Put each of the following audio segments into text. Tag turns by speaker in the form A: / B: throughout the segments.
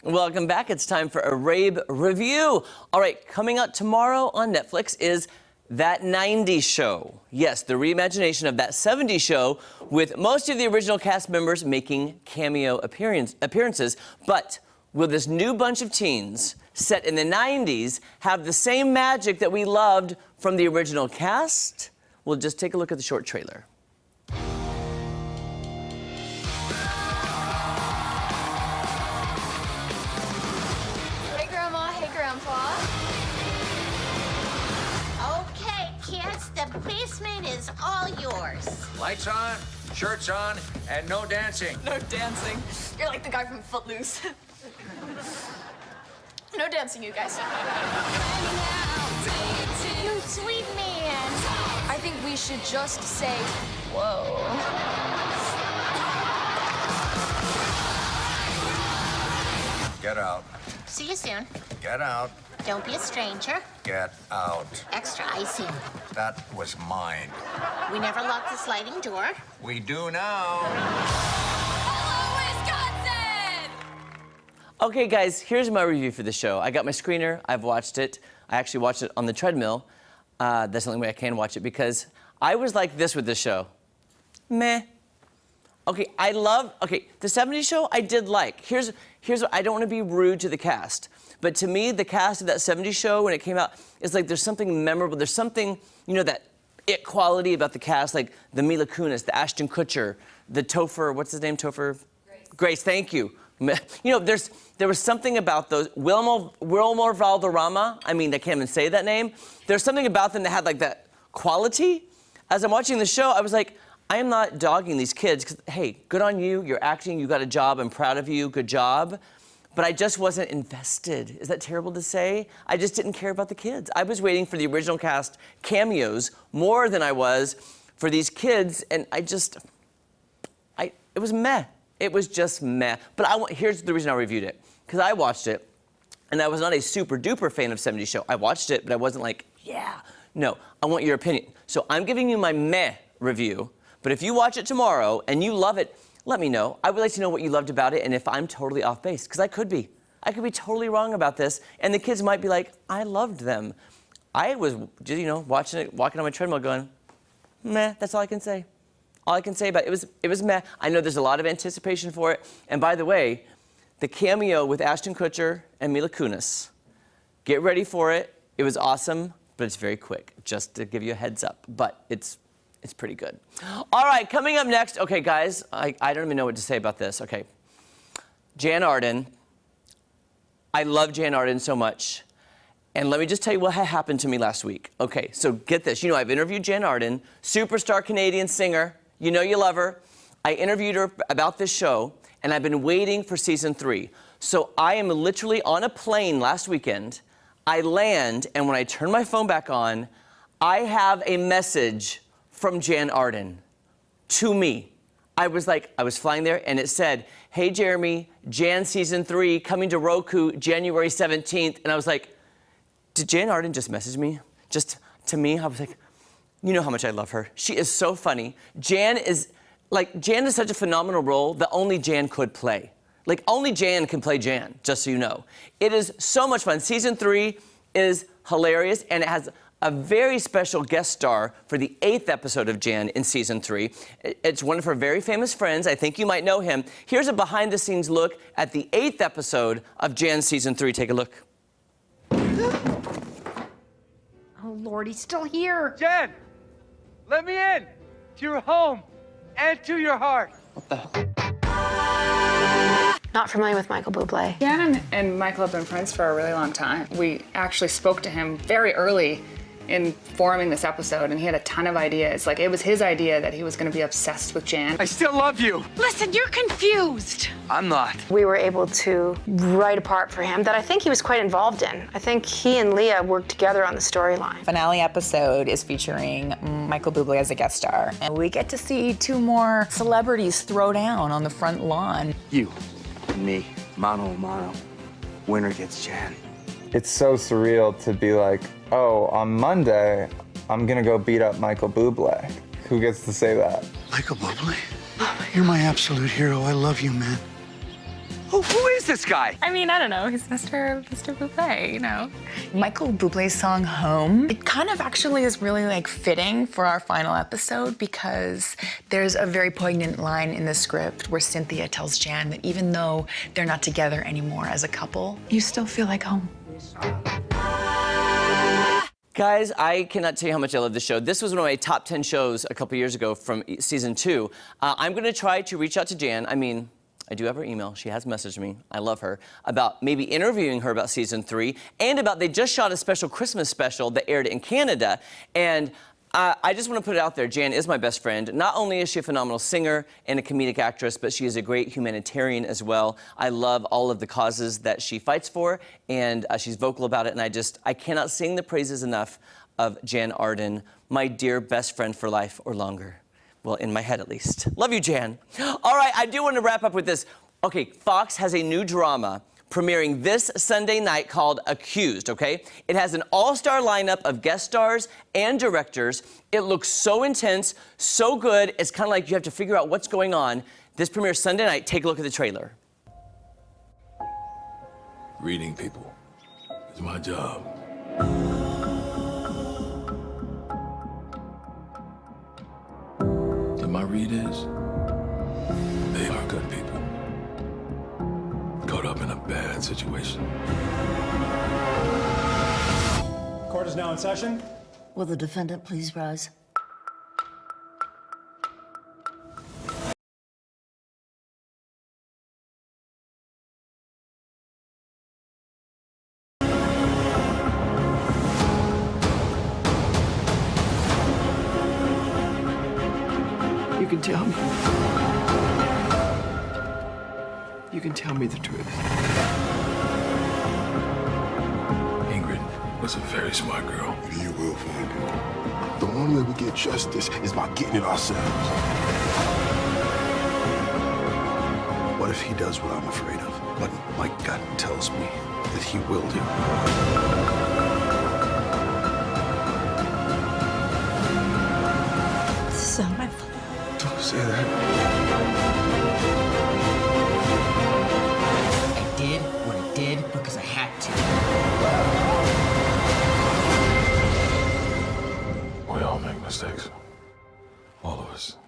A: Welcome back. It's time for a Rabe review. All right, coming out tomorrow on Netflix is That 90s Show. Yes, the reimagination of That 70s Show with most of the original cast members making cameo appearances. But will this new bunch of teens set in the 90s have the same magic that we loved from the original cast? We'll just take a look at the short trailer.
B: Hey, Grandma. Hey, Grandpa.
C: Okay, kids, the basement is all yours.
D: Lights on, shirts on, and no dancing.
B: No dancing. You're like the guy from Footloose. No dancing, you guys.
C: You sweet man.
B: I think we should just say, whoa.
D: Get out.
C: See you soon.
D: Get out.
C: Don't be a stranger.
D: Get out.
C: Extra icing.
D: That was mine.
C: We never locked the sliding door.
D: We do now.
A: Okay, guys, here's my review for the show. I got my screener. I've watched it. I actually watched it on the treadmill. That's the only way I can watch it because I was like this with this show. Meh. Okay, the 70s show I did like. Here's what, I don't want to be rude to the cast, but to me, the cast of that 70s show when it came out, it's like there's something memorable. There's something, that it quality about the cast, like the Mila Kunis, the Ashton Kutcher, the Topher, what's his name, Topher? Grace, thank you. There was something about those, Wilmer Valderrama, I can't even say that name. There's something about them that had like that quality. As I'm watching the show, I was like, I am not dogging these kids, because, hey, good on you, you're acting, you got a job, I'm proud of you, good job. But I just wasn't invested. Is that terrible to say? I just didn't care about the kids. I was waiting for the original cast cameos more than I was for these kids, and it was meh. It was just meh. But here's the reason I reviewed it. Because I watched it, and I was not a super duper fan of 70s Show. I watched it, but I wasn't like, yeah. No, I want your opinion. So I'm giving you my meh review, but if you watch it tomorrow and you love it, let me know. I would like to know what you loved about it and if I'm totally off base, because I could be. I could be totally wrong about this, and the kids might be like, I loved them. I was, watching it, walking on my treadmill going, meh, that's all I can say. All I can say about it, it was meh. I know there's a lot of anticipation for it. And by the way, the cameo with Ashton Kutcher and Mila Kunis, get ready for it. It was awesome, but it's very quick, just to give you a heads up. But it's pretty good. All right, coming up next, okay, guys, I don't even know what to say about this. Okay, Jann Arden. I love Jann Arden so much. And let me just tell you what happened to me last week. Okay, so get this. I've interviewed Jann Arden, superstar Canadian singer. You know you love her. I interviewed her about this show, and I've been waiting for season 3. So I am literally on a plane last weekend. I land, and when I turn my phone back on, I have a message from Jann Arden to me. I was flying there, and it said, hey, Jeremy, Jann season 3 coming to Roku January 17th. And I was like, did Jann Arden just message me? Just to me? I was like, you know how much I love her. She is so funny. Jann is such a phenomenal role that only Jann could play. Only Jann can play Jann, just so you know. It is so much fun. Season 3 is hilarious, and it has a very special guest star for the 8th episode of Jann in season 3. It's one of her very famous friends. I think you might know him. Here's a behind-the-scenes look at the 8th episode of Jann season 3. Take a look.
E: Oh, Lord, he's still here.
F: Jann, let me in to your home and to your heart.
A: What the hell?
G: Not familiar with Michael Bublé.
H: Jann and Michael have been friends for a really long time. We actually spoke to him very early in forming this episode, and he had a ton of ideas. It was his idea that he was going to be obsessed with Jann.
F: I still love you.
E: Listen, you're confused.
F: I'm not.
G: We were able to write a part for him that I think he was quite involved in. I think he and Leah worked together on the storyline.
I: Finale episode is featuring Michael Bublé as a guest star. And we get to see 2 more celebrities throw down on the front lawn.
F: You and me, mano a mano. Winner gets Jann.
J: It's so surreal to be like, oh, on Monday, I'm gonna go beat up Michael Bublé. Who gets to say that?
K: Michael Bublé? You're my absolute hero. I love you, man.
F: Who is this guy?
I: I mean, I don't know. He's Mr. Bublé, you know. Michael Bublé's song Home, it kind of actually is really like fitting for our final episode because there's a very poignant line in the script where Cynthia tells Jann that even though they're not together anymore as a couple, you still feel like home.
A: Guys, I cannot tell you how much I love this show. This was one of my top 10 shows a couple years ago from season 2. I'm gonna try to reach out to Jann. I mean, I do have her email. She has messaged me. I love her. About maybe interviewing her about season 3 and about they just shot a special Christmas special that aired in Canada. And I just want to put it out there. Jann is my best friend. Not only is she a phenomenal singer and a comedic actress, but she is a great humanitarian as well. I love all of the causes that she fights for, and she's vocal about it. And I cannot sing the praises enough of Jann Arden, my dear best friend for life or longer. Well, in my head at least. Love you, Jann. All right, I do want to wrap up with this. Okay, Fox has a new drama premiering this Sunday night called Accused, okay? It has an all-star lineup of guest stars and directors. It looks so intense, so good, it's kind of like you have to figure out what's going on. This premieres Sunday night. Take a look at the trailer.
K: Reading people is my job. And my read is, they are good people. Caught up in a bad situation.
L: Court is now in session.
M: Will the defendant please rise?
N: You can tell me. You can tell me the truth.
K: Ingrid was a very smart girl.
O: You will find it. The only way we get justice is by getting it ourselves. What if he does what I'm afraid of? What my gut tells me that he will do.
M: This is not my fault.
O: Don't say that.
P: I did what I did because I had to.
K: We all make mistakes. All of us.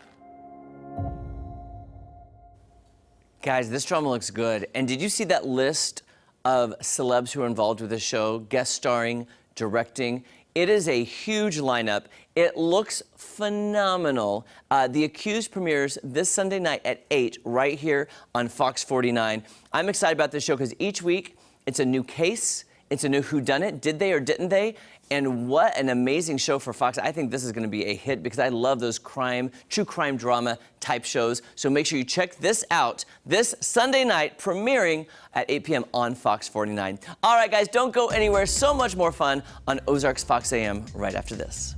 A: Guys, this drama looks good. And did you see that list of celebs who are involved with the show, guest starring, directing? It is a huge lineup. It looks phenomenal. The Accused premieres this Sunday night at 8 right here on Fox 49. I'm excited about this show because each week it's a new case. It's a new whodunit. Did they or didn't they? And what an amazing show for Fox. I think this is going to be a hit because I love those true crime drama type shows. So make sure you check this out this Sunday night, premiering at 8 p.m. on Fox 49. All right, guys, don't go anywhere. So much more fun on Ozarks Fox AM right after this.